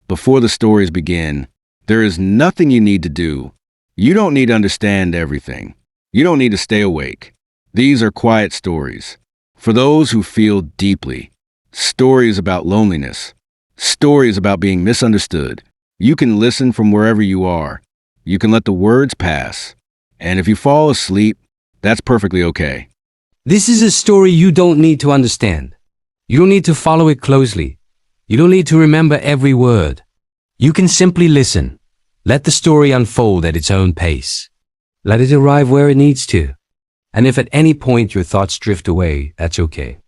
before the stories begin, there is nothing you need to do. You don't need to understand everything. You don't need to stay awake. These are quiet stories. For those who feel deeply. Stories about loneliness. Stories about being misunderstood. You can listen from wherever you are. You can let the words pass. And if you fall asleep, that's perfectly okay. This is a story you don't need to understand. You don't need to follow it closely. You don't need to remember every word. You can simply listen. Let the story unfold at its own pace. Let it arrive where it needs to. And if at any point your thoughts drift away, that's okay.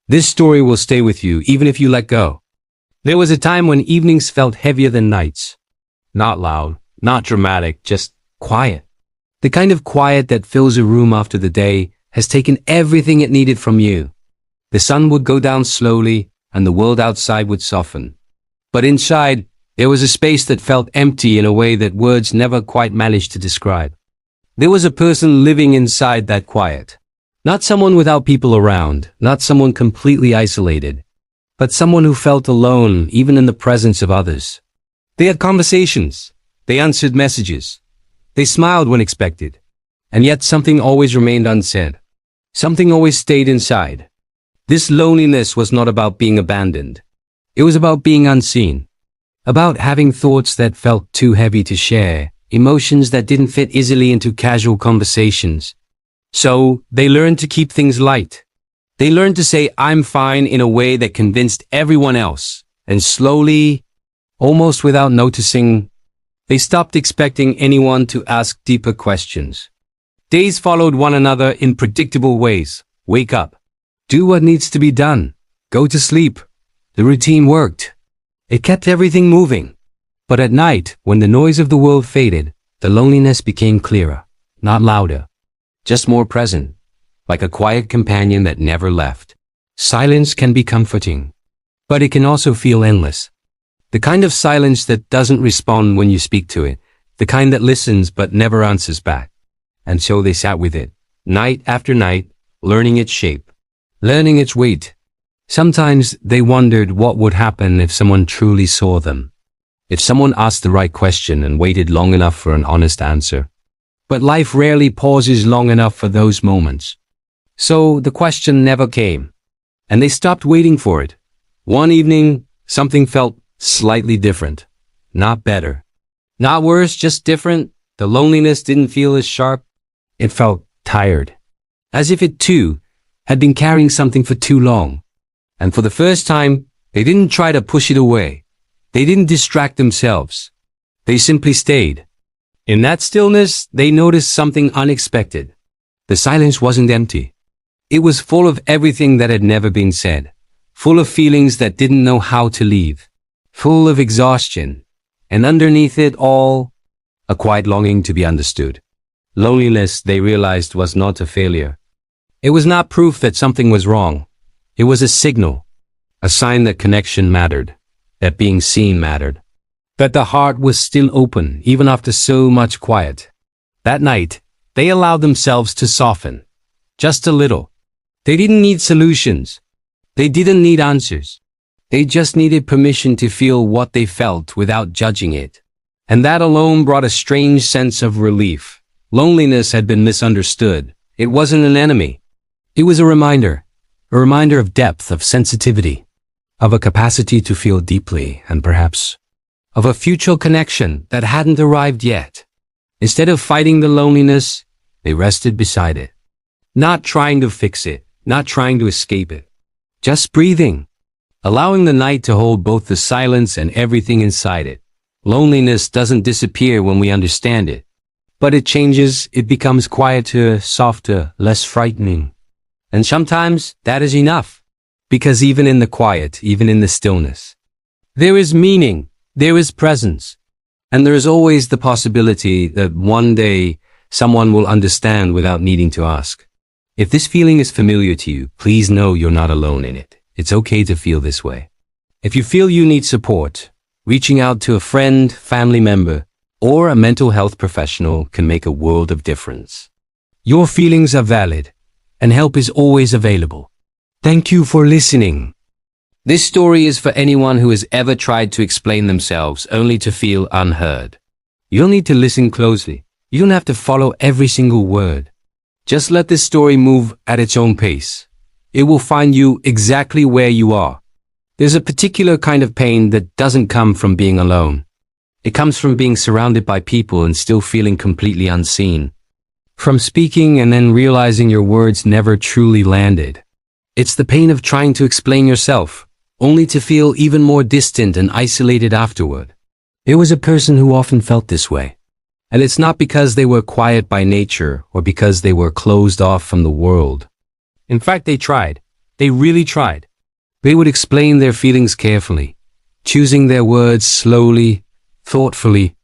This story will stay with you even if you let go. There was a time when evenings felt heavier than nights. Not loud, not dramatic, just quiet. The kind of quiet that fills a room after the day has taken everything it needed from you. The sun would go down slowly and the world outside would soften. But inside, there was a space that felt empty in a way that words never quite managed to describe. There was a person living inside that quiet. Not someone without people around, not someone completely isolated, but someone who felt alone even in the presence of others. They had conversations. They answered messages. They smiled when expected. And yet something always remained unsaid. Something always stayed inside. This loneliness was not about being abandoned. It was about being unseen. About having thoughts that felt too heavy to share, emotions that didn't fit easily into casual conversations. So they learned to keep things light. They learned to say, "I'm fine," in a way that convinced everyone else. And slowly, almost without noticing, they stopped expecting anyone to ask deeper questions. Days followed one another in predictable ways. Wake up. Do what needs to be done. Go to sleep. The routine worked. It kept everything moving. But at night, when the noise of the world faded, the loneliness became clearer, not louder, just more present, like a quiet companion that never left. Silence can be comforting, but it can also feel endless. The kind of silence that doesn't respond when you speak to it, the kind that listens but never answers back. And so they sat with it, night after night, learning its shape, learning its weight. Sometimes they wondered what would happen if someone truly saw them. If someone asked the right question and waited long enough for an honest answer. But life rarely pauses long enough for those moments. So the question never came. And they stopped waiting for it. One evening, something felt slightly different. Not better. Not worse, just different. The loneliness didn't feel as sharp. It felt tired. As if it too had been carrying something for too long. And for the first time, they didn't try to push it away. They didn't distract themselves. They simply stayed. In that stillness, they noticed something unexpected. The silence wasn't empty. It was full of everything that had never been said. Full of feelings that didn't know how to leave. Full of exhaustion. And underneath it all, a quiet longing to be understood. Loneliness, they realized, was not a failure. It was not proof that something was wrong. It was a signal. A sign that connection mattered. That being seen mattered. That the heart was still open, even after so much quiet. That night, they allowed themselves to soften. Just a little. They didn't need solutions. They didn't need answers. They just needed permission to feel what they felt without judging it. And that alone brought a strange sense of relief. Loneliness had been misunderstood. It wasn't an enemy. It was a reminder of depth, of sensitivity. Of a capacity to feel deeply, and perhaps of a future connection that hadn't arrived yet. Instead of fighting the loneliness, they rested beside it. Not trying to fix it, not trying to escape it. Just breathing, allowing the night to hold both the silence and everything inside it. Loneliness doesn't disappear when we understand it, but it changes, it becomes quieter, softer, less frightening. And sometimes that is enough. Because even in the quiet, even in the stillness, there is meaning, there is presence. And there is always the possibility that one day someone will understand without needing to ask. If this feeling is familiar to you, please know you're not alone in it. It's okay to feel this way. If you feel you need support, reaching out to a friend, family member, or a mental health professional can make a world of difference. Your feelings are valid, and help is always available. Thank you for listening. This story is for anyone who has ever tried to explain themselves only to feel unheard. You'll need to listen closely. You don't have to follow every single word. Just let this story move at its own pace. It will find you exactly where you are. There's a particular kind of pain that doesn't come from being alone. It comes from being surrounded by people and still feeling completely unseen. From speaking and then realizing your words never truly landed. It's the pain of trying to explain yourself, only to feel even more distant and isolated afterward. It was a person who often felt this way. And it's not because they were quiet by nature or because they were closed off from the world. In fact, they tried. They really tried. They would explain their feelings carefully, choosing their words slowly, thoughtfully.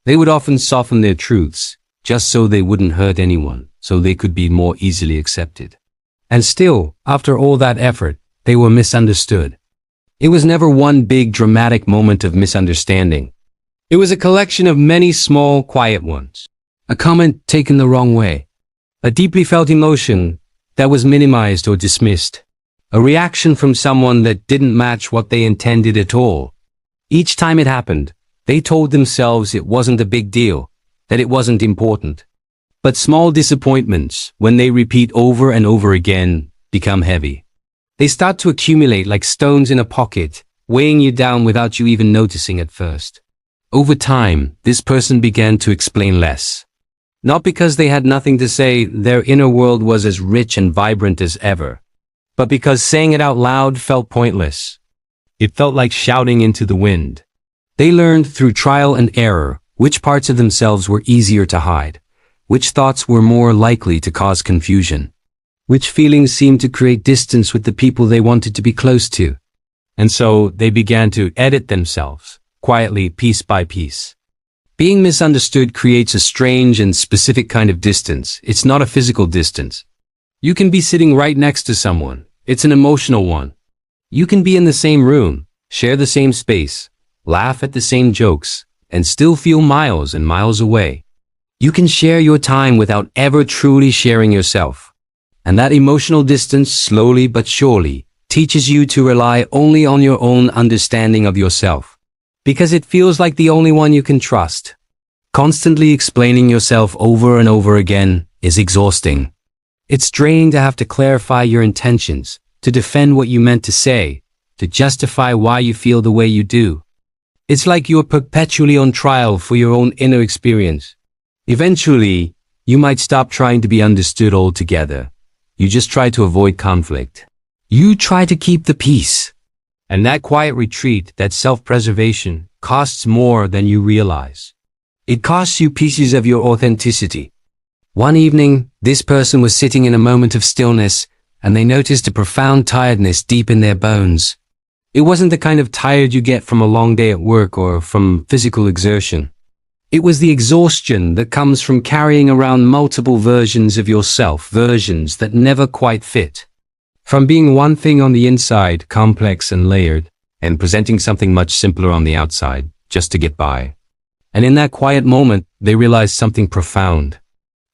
They would often soften their truths, just so they wouldn't hurt anyone, so they could be more easily accepted. And still, after all that effort, they were misunderstood. It was never one big dramatic moment of misunderstanding. It was a collection of many small, quiet ones. A comment taken the wrong way. A deeply felt emotion that was minimized or dismissed. A reaction from someone that didn't match what they intended at all. Each time it happened, they told themselves it wasn't a big deal, that it wasn't important. But small disappointments, when they repeat over and over again, become heavy. They start to accumulate like stones in a pocket, weighing you down without you even noticing at first. Over time, this person began to explain less. Not because they had nothing to say, their inner world was as rich and vibrant as ever, but because saying it out loud felt pointless. It felt like shouting into the wind. They learned through trial and error which parts of themselves were easier to hide, which thoughts were more likely to cause confusion, which feelings seemed to create distance with the people they wanted to be close to. And so they began to edit themselves. Quietly, piece by piece. Being misunderstood creates a strange and specific kind of distance. It's not a physical distance. You can be sitting right next to someone. It's an emotional one. You can be in the same room, share the same space, laugh at the same jokes, and still feel miles and miles away. You can share your time without ever truly sharing yourself. And that emotional distance, slowly but surely, teaches you to rely only on your own understanding of yourself. Because it feels like the only one you can trust. Constantly explaining yourself over and over again is exhausting. It's draining to have to clarify your intentions, to defend what you meant to say, to justify why you feel the way you do. It's like you're perpetually on trial for your own inner experience. Eventually, you might stop trying to be understood altogether. You just try to avoid conflict. You try to keep the peace. And that quiet retreat, that self-preservation, costs more than you realize. It costs you pieces of your authenticity. One evening, this person was sitting in a moment of stillness, and they noticed a profound tiredness deep in their bones. It wasn't the kind of tired you get from a long day at work or from physical exertion. It was the exhaustion that comes from carrying around multiple versions of yourself, versions that never quite fit. From being one thing on the inside, complex and layered, and presenting something much simpler on the outside, just to get by. And in that quiet moment, they realized something profound.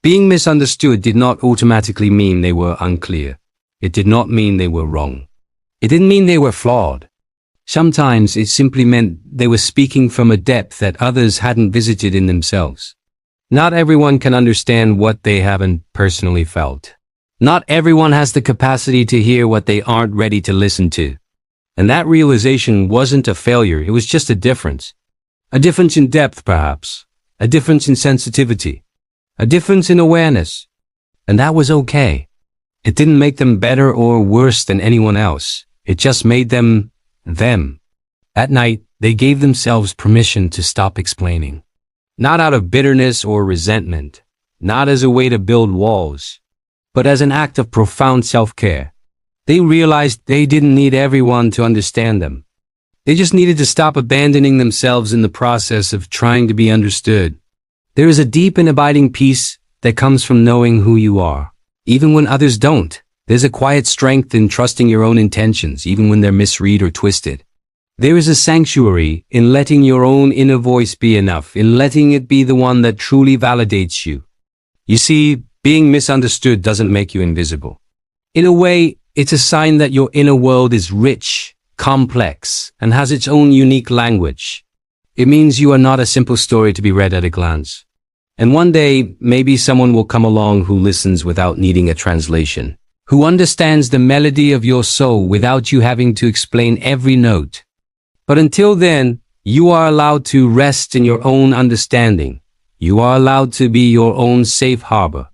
Being misunderstood did not automatically mean they were unclear. It did not mean they were wrong. It didn't mean they were flawed. Sometimes it simply meant they were speaking from a depth that others hadn't visited in themselves. Not everyone can understand what they haven't personally felt. Not everyone has the capacity to hear what they aren't ready to listen to. And that realization wasn't a failure, it was just a difference. A difference in depth, perhaps. A difference in sensitivity. A difference in awareness. And that was okay. It didn't make them better or worse than anyone else. It just made them, them. At night, they gave themselves permission to stop explaining. Not out of bitterness or resentment. Not as a way to build walls. But as an act of profound self-care. They realized they didn't need everyone to understand them. They just needed to stop abandoning themselves in the process of trying to be understood. There is a deep and abiding peace that comes from knowing who you are, even when others don't. There's a quiet strength in trusting your own intentions, even when they're misread or twisted. There is a sanctuary in letting your own inner voice be enough, in letting it be the one that truly validates you. You see, being misunderstood doesn't make you invisible. In a way, it's a sign that your inner world is rich, complex, and has its own unique language. It means you are not a simple story to be read at a glance. And one day, maybe someone will come along who listens without needing a translation, who understands the melody of your soul without you having to explain every note. But until then, you are allowed to rest in your own understanding. You are allowed to be your own safe harbor.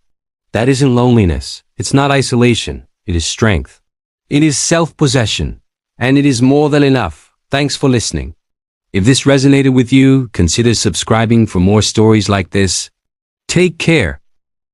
That isn't loneliness. It's not isolation. It is strength. It is self-possession. And it is more than enough. Thanks for listening. If this resonated with you, consider subscribing for more stories like this. Take care.